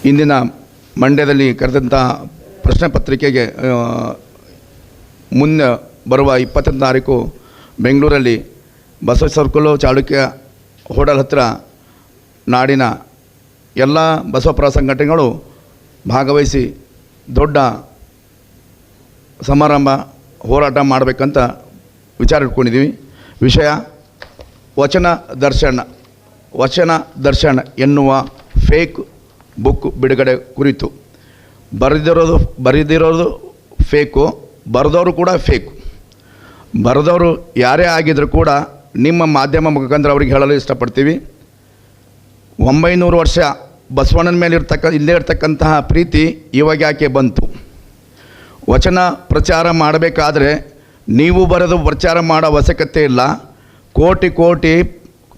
ಇಂದಿನ ಮಂಡ್ಯದಲ್ಲಿ ಕರೆದಂಥ ಪ್ರಶ್ನೆ ಪತ್ರಿಕೆಗೆ ಮುನ್ನ ಬರುವ 20ನೇ ತಾರೀಕು ಬೆಂಗಳೂರಲ್ಲಿ ಬಸವ ಸರ್ಕಲ್ಲು ಚಾಲುಕ್ಯ ಹೋಟೆಲ್ ಹತ್ತಿರ ನಾಡಿನ ಎಲ್ಲ ಬಸವಪರ ಸಂಘಟನೆಗಳು ಭಾಗವಹಿಸಿ ದೊಡ್ಡ ಸಮಾರಂಭ ಹೋರಾಟ ಮಾಡಬೇಕಂತ ವಿಚಾರ ಇಟ್ಕೊಂಡಿದ್ದೀವಿ. ವಿಷಯ ವಚನ ದರ್ಶನ ಎನ್ನುವ ಫೇಕ್ ಬುಕ್ ಬಿಡುಗಡೆ ಕುರಿತು. ಬರೆದಿರೋದು ಫೇಕು, ಬರೆದವರು ಕೂಡ ಫೇಕು. ಬರೆದವರು ಯಾರೇ ಆಗಿದ್ದರೂ ಕೂಡ ನಿಮ್ಮ ಮಾಧ್ಯಮ ಮುಖಾಂತರ ಅವ್ರಿಗೆ ಹೇಳಲು ಇಷ್ಟಪಡ್ತೀವಿ. 900 ವರ್ಷ ಬಸವಣ್ಣನ ಮೇಲೆ ಇಲ್ಲೇ ಇರ್ತಕ್ಕಂತಹ ಪ್ರೀತಿ ಇವಾಗ ಯಾಕೆ ಬಂತು? ವಚನ ಪ್ರಚಾರ ಮಾಡಬೇಕಾದ್ರೆ ನೀವು ಬರೆದು ಪ್ರಚಾರ ಮಾಡೋ ಅವಶ್ಯಕತೆ ಇಲ್ಲ. ಕೋಟಿ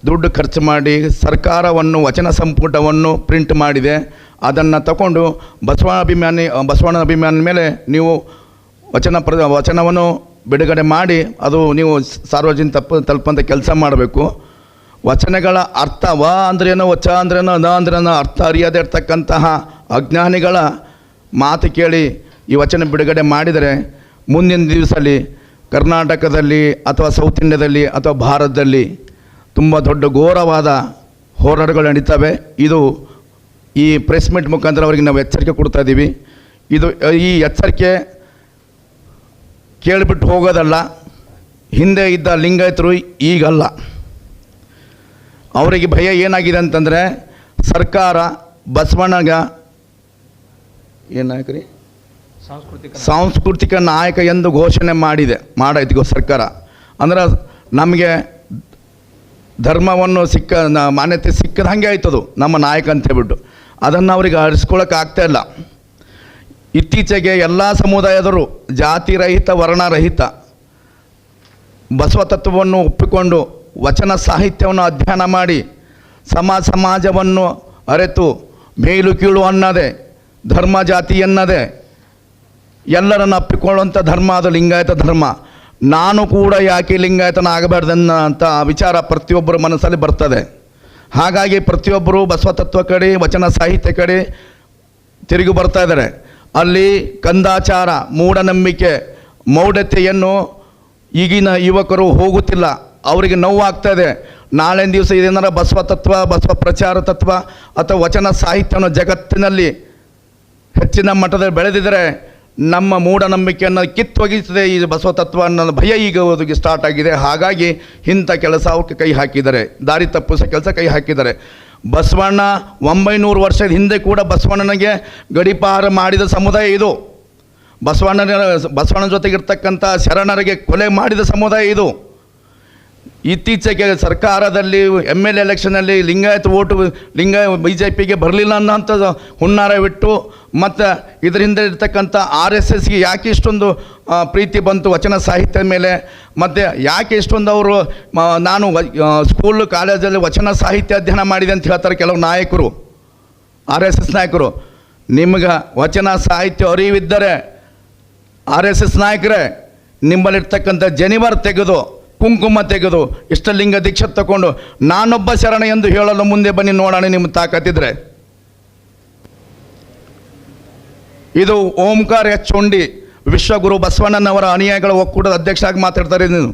ದುಡ್ಡು ಖರ್ಚು ಮಾಡಿ ಸರ್ಕಾರವನ್ನು ವಚನ ಸಂಪುಟವನ್ನು ಪ್ರಿಂಟ್ ಮಾಡಿದೆ. ಅದನ್ನು ತಗೊಂಡು ಬಸವಣ್ಣ ಅಭಿಮಾನಿ ಮೇಲೆ ನೀವು ವಚನವನ್ನು ಬಿಡುಗಡೆ ಮಾಡಿ ಅದು ನೀವು ಸಾರ್ವಜನಿಕ ತಲುಪಂಥ ಕೆಲಸ ಮಾಡಬೇಕು. ವಚನಗಳ ಅರ್ಥ ಅಂದ್ರೇನೋ ವಚ ಅಂದ್ರೇನೋ ಅಂದ್ರೇನೋ ಅರ್ಥ ಅರಿಯದೇ ಇರ್ತಕ್ಕಂತಹ ಅಜ್ಞಾನಿಗಳ ಮಾತು ಕೇಳಿ ಈ ವಚನ ಬಿಡುಗಡೆ ಮಾಡಿದರೆ ಮುಂದಿನ ದಿವಸದಲ್ಲಿ ಕರ್ನಾಟಕದಲ್ಲಿ ಅಥವಾ ಸೌತ್ ಇಂಡಿಯಾದಲ್ಲಿ ಅಥವಾ ಭಾರತದಲ್ಲಿ ತುಂಬ ದೊಡ್ಡ ಘೋರವಾದ ಹೋರಾಟಗಳು ನಡೀತವೆ. ಇದು ಈ ಪ್ರೆಸ್ ಮೀಟ್ ಮುಖಾಂತರ ಅವರಿಗೆ ನಾವು ಎಚ್ಚರಿಕೆ ಕೊಡ್ತಾ ಇದ್ದೀವಿ. ಈ ಎಚ್ಚರಿಕೆ ಕೇಳಿಬಿಟ್ಟು ಹೋಗೋದಲ್ಲ. ಹಿಂದೆ ಇದ್ದ ಲಿಂಗಾಯತರು ಈಗಲ್ಲ. ಅವರಿಗೆ ಭಯ ಏನಾಗಿದೆ ಅಂತಂದರೆ ಸರ್ಕಾರ ಬಸವಣ್ಣಗ ಏನಾಯ್ತು ಸಾಂಸ್ಕೃತಿಕ ನಾಯಕ ಎಂದು ಘೋಷಣೆ ಮಾಡಾಯ್ತು ಸರ್ಕಾರ. ಅಂದ್ರೆ ನಮಗೆ ಧರ್ಮವನ್ನು ಮಾನ್ಯತೆ ಸಿಕ್ಕದ ಹಾಗೆ ಆಯ್ತದು ನಮ್ಮ ನಾಯಕ ಅಂತ ಹೇಳ್ಬಿಟ್ಟು. ಅದನ್ನು ಅವ್ರಿಗೆ ಅರಿಸ್ಕೊಳ್ಳೋಕೆ ಆಗ್ತಾಯಿಲ್ಲ. ಇತ್ತೀಚೆಗೆ ಎಲ್ಲ ಸಮುದಾಯದವರು ಜಾತಿರಹಿತ ವರ್ಣರಹಿತ ಬಸವ ತತ್ವವನ್ನು ಒಪ್ಪಿಕೊಂಡು ವಚನ ಸಾಹಿತ್ಯವನ್ನು ಅಧ್ಯಯನ ಮಾಡಿ ಸಮಾಜವನ್ನು ಅರಿತು ಮೇಲು ಕೀಳು ಅನ್ನದೇ ಧರ್ಮ ಜಾತಿ ಎನ್ನದೇ ಎಲ್ಲರನ್ನು ಅಪ್ಪಿಕೊಳ್ಳುವಂಥ ಧರ್ಮ ಅದು ಲಿಂಗಾಯತ ಧರ್ಮ. ನಾನು ಕೂಡ ಯಾಕೆ ಲಿಂಗಾಯತನ ಆಗಬಾರ್ದನ್ನಂಥ ವಿಚಾರ ಪ್ರತಿಯೊಬ್ಬರ ಮನಸ್ಸಲ್ಲಿ ಬರ್ತದೆ. ಹಾಗಾಗಿ ಪ್ರತಿಯೊಬ್ಬರು ಬಸವ ತತ್ವ ಕಡೆ ವಚನ ಸಾಹಿತ್ಯ ಕಡೆ ತಿರುಗಿ ಬರ್ತಾ ಇದ್ದಾರೆ. ಅಲ್ಲಿ ಕಂದಾಚಾರ, ಮೂಢನಂಬಿಕೆ, ಮೌಢ್ಯತೆಯನ್ನು ಈಗಿನ ಯುವಕರು ಹೋಗುತ್ತಿಲ್ಲ. ಅವರಿಗೆ ನೋವಾಗ್ತಾಯಿದೆ. ನಾಳಿನ ದಿವಸ ಇದೇನಾರ ಬಸವ ತತ್ವ, ಬಸವ ಪ್ರಚಾರ ತತ್ವ ಅಥವಾ ವಚನ ಸಾಹಿತ್ಯವನ್ನು ಜಗತ್ತಿನಲ್ಲಿ ಹೆಚ್ಚಿನ ಮಟ್ಟದಲ್ಲಿ ಬೆಳೆದಿದ್ದರೆ ನಮ್ಮ ಮೂಢನಂಬಿಕೆಯನ್ನು ಕಿತ್ತೊಗಿಸ್ತದೆ ಈ ಬಸವ ತತ್ವ ಅನ್ನೋ ಭಯ ಈಗ ಓದಿಗೆ ಸ್ಟಾರ್ಟ್ ಆಗಿದೆ. ಹಾಗಾಗಿ ಇಂಥ ಕೆಲಸಕ್ಕೆ ಕೈ ಹಾಕಿದ್ದಾರೆ, ದಾರಿ ತಪ್ಪಿಸೋ ಕೆಲಸ ಕೈ ಹಾಕಿದ್ದಾರೆ. ಬಸವಣ್ಣ 900 ವರ್ಷದ ಹಿಂದೆ ಕೂಡ ಬಸವಣ್ಣನಿಗೆ ಗಡೀಪಾರ ಮಾಡಿದ ಸಮುದಾಯ ಇದು. ಬಸವಣ್ಣನ ಜೊತೆಗಿರ್ತಕ್ಕಂಥ ಶರಣರಿಗೆ ಕೊಲೆ ಮಾಡಿದ ಸಮುದಾಯ ಇದು. ಇತ್ತೀಚೆಗೆ ಸರ್ಕಾರದಲ್ಲಿ MLA ಎಲೆಕ್ಷನಲ್ಲಿ ಲಿಂಗಾಯತ ಓಟು BJPಗೆ ಬರಲಿಲ್ಲ ಅನ್ನೋಂಥ ಹುನ್ನಾರ ಬಿಟ್ಟು ಮತ್ತು ಇದರಿಂದ ಇರ್ತಕ್ಕಂಥ RSSಗೆ ಯಾಕೆ ಇಷ್ಟೊಂದು ಪ್ರೀತಿ ಬಂತು ವಚನ ಸಾಹಿತ್ಯದ ಮೇಲೆ, ಮತ್ತು ಯಾಕೆ ಇಷ್ಟೊಂದು ಅವರು ನಾನು ಸ್ಕೂಲು ಕಾಲೇಜಲ್ಲಿ ವಚನ ಸಾಹಿತ್ಯ ಅಧ್ಯಯನ ಮಾಡಿದೆ ಅಂತ ಹೇಳ್ತಾರೆ ಕೆಲವು ನಾಯಕರು, RSS ನಾಯಕರು. ನಿಮ್ಗೆ ವಚನ ಸಾಹಿತ್ಯ ಅರಿವಿದ್ದರೆ RSS ನಾಯಕರೇ ನಿಮ್ಮಲ್ಲಿರ್ತಕ್ಕಂಥ ಜನಿವಾರ ತೆಗೆದು ಕುಂಕುಮ ತೆಗೆದು ಇಷ್ಟಲಿಂಗ ದೀಕ್ಷೆ ತಗೊಂಡು ನಾನೊಬ್ಬ ಶರಣ ಎಂದು ಹೇಳಲು ಮುಂದೆ ಬನ್ನಿ ನೋಡೋಣ ನಿಮ್ಮ ತಾಕತ್ತಿದ್ರೆ. ಇದು ಓಂಕಾರ ಚೊಂಡಿ ವಿಶ್ವಗುರು ಬಸವಣ್ಣನವರ ಅನುಯಾಯಿಗಳ ಒಕ್ಕೂಟದ ಅಧ್ಯಕ್ಷ ಆಗಿ ಮಾತಾಡ್ತಾರೆ. ನೀವು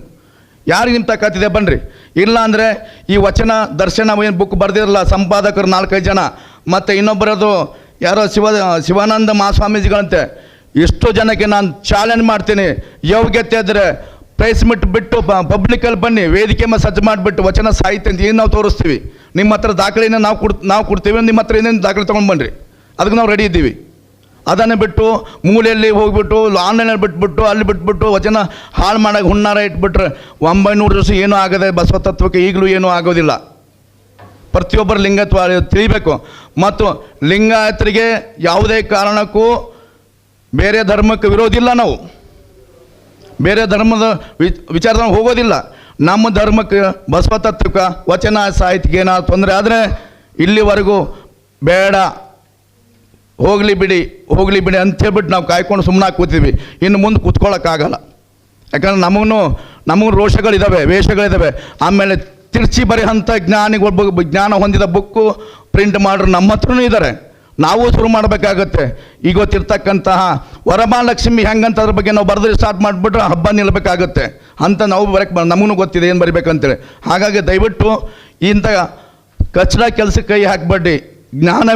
ಯಾರಿಗೆ ನಿಮ್ಮ ತಾಕತ್ತಿದೆ ಬನ್ನಿರಿ. ಇಲ್ಲ ಅಂದರೆ ಈ ವಚನ ದರ್ಶನ ಏನು ಬುಕ್ ಬರೆದಿರಲ್ಲ ಸಂಪಾದಕರು 4-5 ಜನ, ಮತ್ತು ಇನ್ನೊಬ್ಬರದು ಯಾರೋ ಶಿವಾನಂದ ಮಹಾಸ್ವಾಮೀಜಿಗಳಂತೆ. ಇಷ್ಟು ಜನಕ್ಕೆ ನಾನು ಚಾಲೆಂಜ್ ಮಾಡ್ತೀನಿ, ಯೋಗ್ಯತೆ ಇದ್ದರೆ ಪ್ರೆಸ್ ಮೀಟ್ ಬಿಟ್ಟು ಪಬ್ಲಿಕಲ್ಲಿ ಬನ್ನಿ, ವೇದಿಕೆ ಮೇಲೆ ಸಜ್ಜು ಮಾಡಿಬಿಟ್ಟು ವಚನ ಸಾಹಿತ್ಯ ಅಂತ ಏನು ನಾವು ತೋರಿಸ್ತೀವಿ. ನಿಮ್ಮ ಹತ್ರ ದಾಖಲೆಯನ್ನು ನಾವು ಕೊಡ್ತೀವಿ. ನಿಮ್ಮ ಹತ್ರ ಏನೇನು ದಾಖಲೆ ತೊಗೊಂಡು ಬನ್ನಿರಿ, ಅದಕ್ಕೆ ನಾವು ರೆಡಿ ಇದ್ದೀವಿ. ಅದನ್ನು ಬಿಟ್ಟು ಮೂಲೆಯಲ್ಲಿ ಹೋಗಿಬಿಟ್ಟು ಆನ್ಲೈನಲ್ಲಿ ಬಿಟ್ಬಿಟ್ಟು ಅಲ್ಲಿ ಬಿಟ್ಬಿಟ್ಟು ವಚನ ಹಾಳು ಮಾಡೋಕ್ಕೆ ಹುನ್ನಾರ ಇಟ್ಬಿಟ್ರೆ 900 ವರ್ಷ ಏನೂ ಆಗದೆ ಬಸವ ತತ್ವಕ್ಕೆ ಈಗಲೂ ಏನೂ ಆಗೋದಿಲ್ಲ. ಪ್ರತಿಯೊಬ್ಬರು ಲಿಂಗತ್ವ ತಿಳಿಬೇಕು. ಮತ್ತು ಲಿಂಗಾಯತರಿಗೆ ಯಾವುದೇ ಕಾರಣಕ್ಕೂ ಬೇರೆ ಧರ್ಮಕ್ಕೆ ವಿರೋಧಿಲ್ಲ. ನಾವು ಬೇರೆ ಧರ್ಮದ ವಿಚಾರದಾಗ ಹೋಗೋದಿಲ್ಲ. ನಮ್ಮ ಧರ್ಮಕ್ಕೆ ಬಸವ ತತ್ವಕ್ಕೆ ವಚನ ಸಾಹಿತ್ಯಕ್ಕೆ ಏನಾದ್ರು ತೊಂದರೆ ಆದರೆ ಇಲ್ಲಿವರೆಗೂ ಬೇಡ, ಹೋಗಲಿ ಬಿಡಿ ಅಂಥೇಳ್ಬಿಟ್ಟು ನಾವು ಕಾಯ್ಕೊಂಡು ಸುಮ್ಮನೆ ಕೂತೀವಿ. ಇನ್ನು ಮುಂದೆ ಕೂತ್ಕೊಳ್ಳೋಕ್ಕಾಗಲ್ಲ. ಯಾಕಂದ್ರೆ ನಮಗೂ ರೋಷಗಳಿದ್ದಾವೆ, ವೇಷಗಳಿದ್ದಾವೆ. ಆಮೇಲೆ ತಿರ್ಚಿ ಬರೆಯುವಂಥ ಜ್ಞಾನ ಹೊಂದಿದ ಬುಕ್ಕು ಪ್ರಿಂಟ್ ಮಾಡೋರು ನಮ್ಮ ಹತ್ರನೂ ಇದ್ದಾರೆ. ನಾವು ಶುರು ಮಾಡಬೇಕಾಗತ್ತೆ. ಈಗ ಗೊತ್ತಿರ್ತಕ್ಕಂತಹ ವರಮಹಾಲಕ್ಷ್ಮಿ ಹೆಂಗಂತ ಅದ್ರ ಬಗ್ಗೆ ನಾವು ಬರೆದ್ರೆ ಸ್ಟಾರ್ಟ್ ಮಾಡಿಬಿಟ್ರೆ ಹಬ್ಬ ನಿಲ್ಲಬೇಕಾಗತ್ತೆ ಅಂತ ನಾವು ನಮಗೂ ಗೊತ್ತಿದೆ ಏನು ಬರಿಬೇಕಂತೇಳಿ. ಹಾಗಾಗಿ ದಯವಿಟ್ಟು ಇಂಥ ಕಚಡ ಕೆಲಸಕ್ಕೆ ಕೈ ಹಾಕಬೇಡಿ. ಜ್ಞಾನ